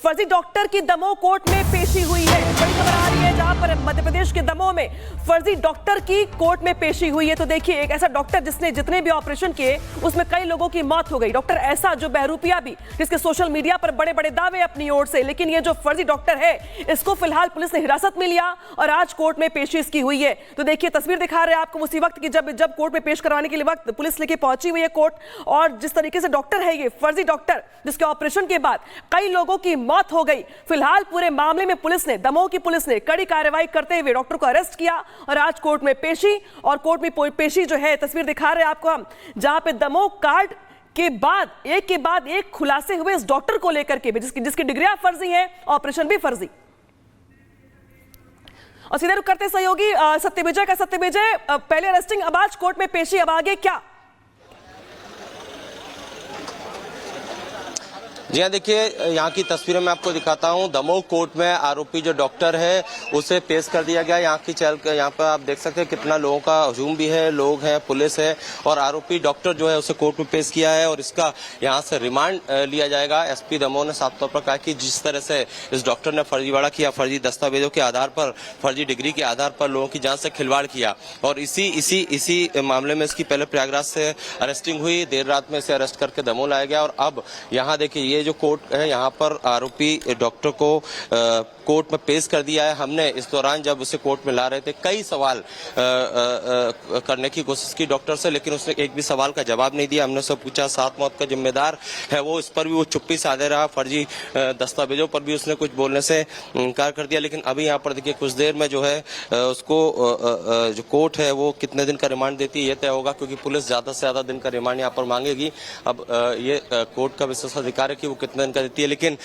फर्जी डॉक्टर की दमोह कोर्ट में पेशी हुई है। बड़ी खबर आ रही है जहां पर मध्य प्रदेश के दमोह में फर्जी डॉक्टर की कोर्ट में पेशी हुई है। तो देखिए, एक ऐसा डॉक्टर जिसने जितने भी ऑपरेशन किए उसमें कई लोगों की मौत हो गई। डॉक्टर ऐसा जो बहरूपिया भी, जिसके सोशल मीडिया पर बड़े बड़े दावे अपनी ओर से, लेकिन ये जो फर्जी डॉक्टर है इसको फिलहाल पुलिस ने हिरासत में लिया और आज कोर्ट में पेशी इसकी हुई है। तो देखिए, तस्वीर दिखा रहे हैं आपको उसी वक्त की जब कोर्ट में पेश करवाने के लिए वक्त पुलिस लेके पहुंची हुई है कोर्ट। और जिस तरीके से डॉक्टर है ये फर्जी डॉक्टर, जिसके ऑपरेशन के बाद कई लोगों की मौत हो गई। फिलहाल पूरे मामले में पुलिस ने, दमोह की पुलिस ने कड़ी कार्रवाई करते हुए डॉक्टर को अरेस्ट किया और आज कोर्ट में पेशी। और कोर्ट में पेशी जो है, तस्वीर दिखा रहे हैं आपको हम, जहां पे दमोह कांड के बाद एक खुलासे हुए इस डॉक्टर को लेकर के भी, जिसकी डिग्रियां फर्जी हैं, ऑपरेशन भी फर्जी। और सीधे रुक करते सहयोगी सत्यविजय का। सत्यविजय, पहले अरेस्टिंग, अब आज कोर्ट में पेशी, अब आगे क्या? जी हाँ, देखिए यहाँ की तस्वीरें मैं आपको दिखाता हूँ। दमोह कोर्ट में आरोपी जो डॉक्टर है उसे पेश कर दिया गया। यहाँ पर आप देख सकते हैं कितना लोगों का हजूम भी है, लोग हैं, पुलिस है और आरोपी डॉक्टर जो है उसे कोर्ट में पेश किया है और इसका यहाँ से रिमांड लिया जाएगा। एसपी दमोह ने साफ तौर पर कहा कि जिस तरह से इस डॉक्टर ने फर्जीवाड़ा किया, फर्जी दस्तावेजों के आधार पर, फर्जी डिग्री के आधार पर लोगों की जान से खिलवाड़ किया और इसी मामले में इसकी पहले प्रयागराज से अरेस्टिंग हुई। देर रात में इसे अरेस्ट करके दमोह लाया गया और अब यहाँ देखिए ये जो कोर्ट है, यहाँ पर आरोपी डॉक्टर को कोर्ट में पेश कर दिया है। हमने इस दौरान जब उसे कोर्ट में ला रहे थे कई सवाल करने की कोशिश की डॉक्टर से, लेकिन उसने एक भी सवाल का जवाब नहीं दिया। हमने उससे पूछा सात मौत का जिम्मेदार है वो, इस पर भी वो चुप्पी साधे रहा। फर्जी दस्तावेजों पर भी उसने कुछ बोलने से इनकार कर दिया। लेकिन अभी यहाँ पर देखिए कुछ देर में जो है उसको जो कोर्ट है वो कितने दिन का रिमांड देती है ये तय होगा, क्योंकि पुलिस ज्यादा से ज्यादा दिन का रिमांड यहाँ पर मांगेगी। अब ये कोर्ट का विशेषाधिकार है कि वो कितने दिन का देती है। लेकिन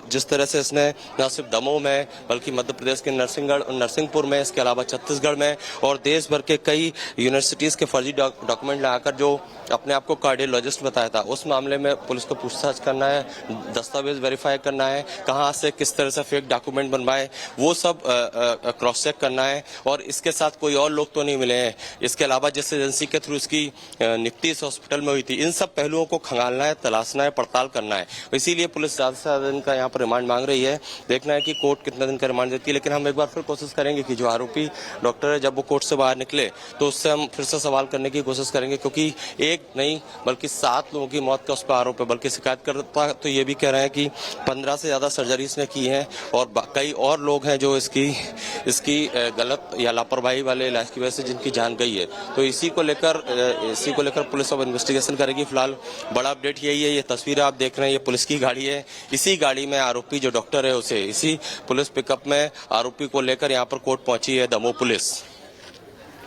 जिस तरह से इसने न सिर्फ दमोह में बल्कि मध्य प्रदेश के नरसिंहपुर में, इसके अलावा छत्तीसगढ़ में और देश भर के कई यूनिवर्सिटीज के फर्जी डॉक्यूमेंट लगाकर जो अपने आप को कार्डियोलॉजिस्ट बताया था, उस मामले में पुलिस को पूछताछ करना है, दस्तावेज वेरीफाई करना है, कहां से किस तरह से फेक डॉक्यूमेंट बनवाए वो सब क्रॉस चेक करना है। और इसके साथ कोई और लोग तो नहीं मिले हैं। इसके अलावा जिस एजेंसी के थ्रू इसकी नियुक्ति इस हॉस्पिटल में हुई थी, इन सब पहलुओं को खंगालना है, तलाशना है, पड़ताल करना है। इसीलिए पुलिस ज्यादा से ज्यादा दिन का यहाँ पर रिमांड मांग रही है। देखना है कि कोर्ट कितने दिन का रिमांड देती है। लेकिन हम एक बार फिर कोशिश करेंगे कि जो आरोपी डॉक्टर है जब वो कोर्ट से बाहर निकले तो उससे हम फिर से सवाल करने की कोशिश करेंगे, क्योंकि एक नहीं बल्कि 7 लोगों की मौत का उस पर आरोप है। बल्कि शिकायत करता तो ये भी कह रहे हैं कि 15 से ज्यादा सर्जरी इसने की है और कई और लोग हैं जो इसकी गलत या लापरवाही वाले इलाज की वजह से जिनकी जान गई है। तो इसी को लेकर पुलिस अब इन्वेस्टिगेशन करेगी। फिलहाल बड़ा अपडेट यही है। ये तस्वीर आप देख रहे हैं, ये पुलिस की गाड़ी है। इसी गाड़ी में आरोपी जो डॉक्टर है उसे इसी पुलिस पिकअप में आरोपी को लेकर यहाँ पर कोर्ट पहुंची है दमोह पुलिस।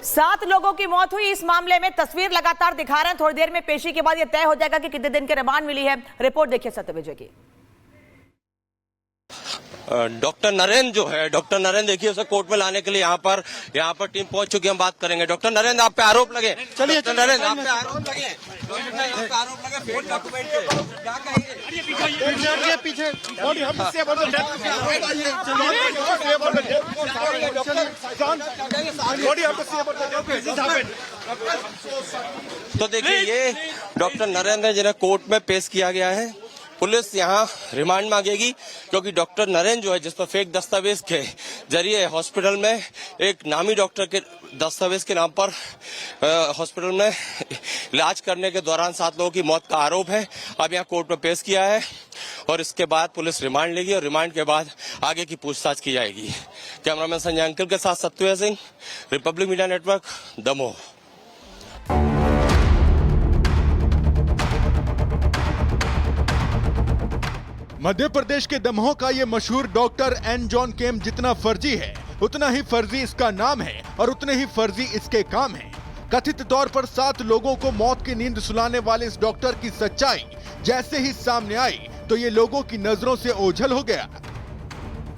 7 लोगों की मौत हुई इस मामले में, तस्वीर लगातार दिखा रहे हैं। थोड़ी देर में पेशी के बाद यह तय हो जाएगा कि कितने दिन की रिमांड मिली है। रिपोर्ट देखिए सत्यविजय की। डॉक्टर नरेंद्र जो है, डॉक्टर नरेंद्र देखिए उसे कोर्ट में लाने के लिए यहाँ पर टीम पहुंच चुकी है। हम बात करेंगे। डॉक्टर नरेंद्र, आप पे आरोप लगे। चलिए नरेंद्र, आप पे आरोप लगे, फेक डॉक्यूमेंट पे, क्या कहेंगे? पीछे तो देखिए ये डॉक्टर नरेंद्र जिन्हें कोर्ट में पेश किया गया है। पुलिस यहाँ रिमांड मांगेगी क्योंकि डॉक्टर नरेंद्र जो है, जिस पर फेक दस्तावेज के जरिए हॉस्पिटल में एक नामी डॉक्टर के दस्तावेज के नाम पर हॉस्पिटल में इलाज करने के दौरान 7 लोगों की मौत का आरोप है। अब यहाँ कोर्ट में पेश किया है और इसके बाद पुलिस रिमांड लेगी और रिमांड के बाद आगे की पूछताछ की जाएगी। कैमरामैन संजय अंकल के साथ Satyaved Singh, republic media network, Damoh. Madhya Pradesh के दमोह का ये मशहूर डॉक्टर एन जॉन केम जितना फर्जी है, उतना ही फर्जी इसका नाम है और उतने ही फर्जी इसके काम हैं। कथित तौर पर 7 लोगों को मौत की नींद सुलाने वाले इस डॉक्टर की सच्चाई जैसे ही सामने आई तो ये लोगों की नजरों से ओझल हो गया,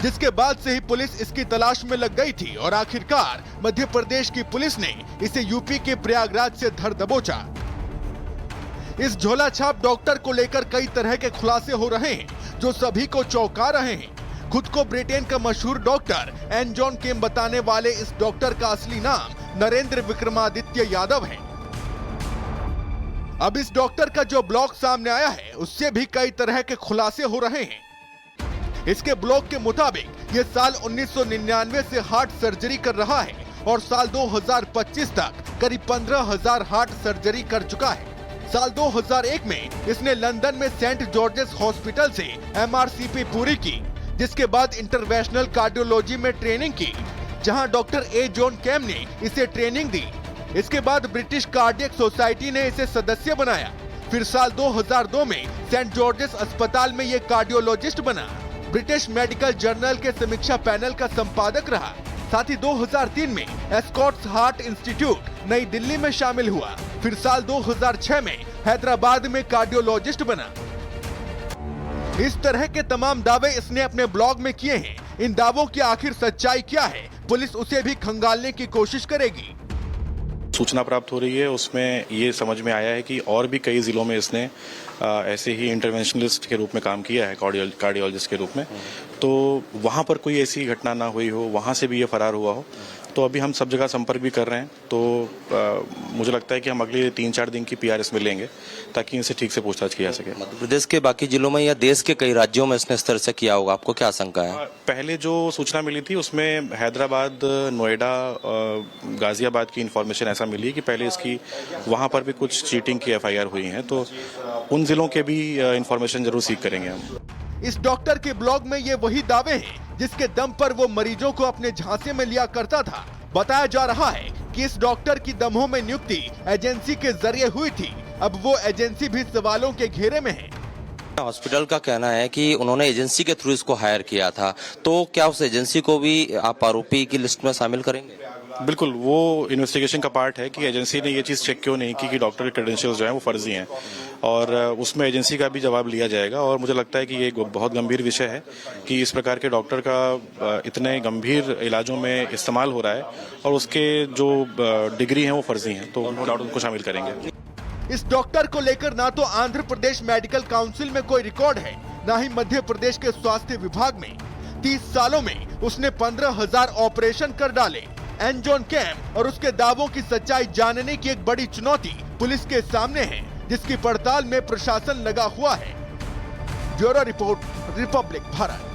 जिसके बाद से ही पुलिस इसकी तलाश में लग गई थी और आखिरकार मध्य प्रदेश की पुलिस ने इसे यूपी के प्रयागराज से धर दबोचा। इस झोला छाप डॉक्टर को लेकर कई तरह के खुलासे हो रहे हैं जो सभी को चौंका रहे हैं। खुद को ब्रिटेन का मशहूर डॉक्टर एन जॉन केम बताने वाले इस डॉक्टर का असली नाम नरेंद्र विक्रमादित्य यादव है। अब इस डॉक्टर का जो ब्लॉग सामने आया है उससे भी कई तरह के खुलासे हो रहे हैं। इसके ब्लॉग के मुताबिक ये साल 1999 से हार्ट सर्जरी कर रहा है और साल 2025 तक करीब 15,000 हार्ट सर्जरी कर चुका है। साल 2001 में इसने लंदन में सेंट जॉर्जेस हॉस्पिटल से MRCP पूरी की, जिसके बाद इंटरवेंशनल कार्डियोलॉजी में ट्रेनिंग की, जहां डॉक्टर ए जॉन कैम ने इसे ट्रेनिंग दी। इसके बाद ब्रिटिश कार्डियक सोसाइटी ने इसे सदस्य बनाया। फिर साल 2002 में सेंट जॉर्जेस अस्पताल में ये कार्डियोलॉजिस्ट बना। ब्रिटिश मेडिकल जर्नल के समीक्षा पैनल का संपादक रहा। साथ ही 2003 में एस्कॉट्स हार्ट इंस्टीट्यूट नई दिल्ली में शामिल हुआ। फिर साल 2006 में हैदराबाद में कार्डियोलॉजिस्ट बना। इस तरह के तमाम दावे इसने अपने ब्लॉग में किए हैं। इन दावों की आखिर सच्चाई क्या है, पुलिस उसे भी खंगालने की कोशिश करेगी। सूचना प्राप्त हो रही है, उसमें ये समझ में आया है कि और भी कई जिलों में इसने ऐसे ही इंटरवेंशनलिस्ट के रूप में काम किया है, कार्डियोलॉजिस्ट के रूप में। तो वहाँ पर कोई ऐसी घटना ना हुई हो, वहाँ से भी ये फरार हुआ हो। तो अभी हम सब जगह संपर्क भी कर रहे हैं। तो मुझे लगता है कि हम अगले 3-4 दिन की PRS में लेंगे ताकि इनसे ठीक से पूछताछ की जा सके। मध्य प्रदेश के बाकी जिलों में या देश के कई राज्यों में इसने इस तरह से किया होगा, आपको क्या आशंका है? पहले जो सूचना मिली थी उसमें हैदराबाद, नोएडा, गाजियाबाद की इन्फॉर्मेशन ऐसा मिली कि पहले इसकी वहाँ पर भी कुछ चीटिंग की FIR हुई है। तो उन जिलों के भी इन्फॉर्मेशन जरूर सीख करेंगे हम। इस डॉक्टर के ब्लॉग में ये वही दावे हैं जिसके दम पर वो मरीजों को अपने झांसे में लिया करता था। बताया जा रहा है कि इस डॉक्टर की दमोह में नियुक्ति एजेंसी के जरिए हुई थी। अब वो एजेंसी भी सवालों के घेरे में है। हॉस्पिटल का कहना है कि उन्होंने एजेंसी के थ्रू इसको हायर किया था, तो क्या उस एजेंसी को भी आप आरोपी की लिस्ट में शामिल करेंगे? बिल्कुल, वो इन्वेस्टिगेशन का पार्ट है कि एजेंसी ने ये चीज़ चेक क्यों नहीं की कि डॉक्टर के क्रेडेंशियल्स जो हैं वो फर्जी हैं, और उसमें एजेंसी का भी जवाब लिया जाएगा। और मुझे लगता है कि ये बहुत गंभीर विषय है कि इस प्रकार के डॉक्टर का इतने गंभीर इलाजों में इस्तेमाल हो रहा है और उसके जो डिग्री हैं वो फर्जी हैं। तो नो डाउट उनको शामिल करेंगे। इस डॉक्टर को लेकर ना तो आंध्र प्रदेश मेडिकल काउंसिल में कोई रिकॉर्ड है, ना ही मध्य प्रदेश के स्वास्थ्य विभाग में। 30 सालों में उसने 15,000 ऑपरेशन कर डाले। एन जॉन कैम और उसके दावों की सच्चाई जानने की एक बड़ी चुनौती पुलिस के सामने है, जिसकी पड़ताल में प्रशासन लगा हुआ है। Bureau report, Republic Bharat.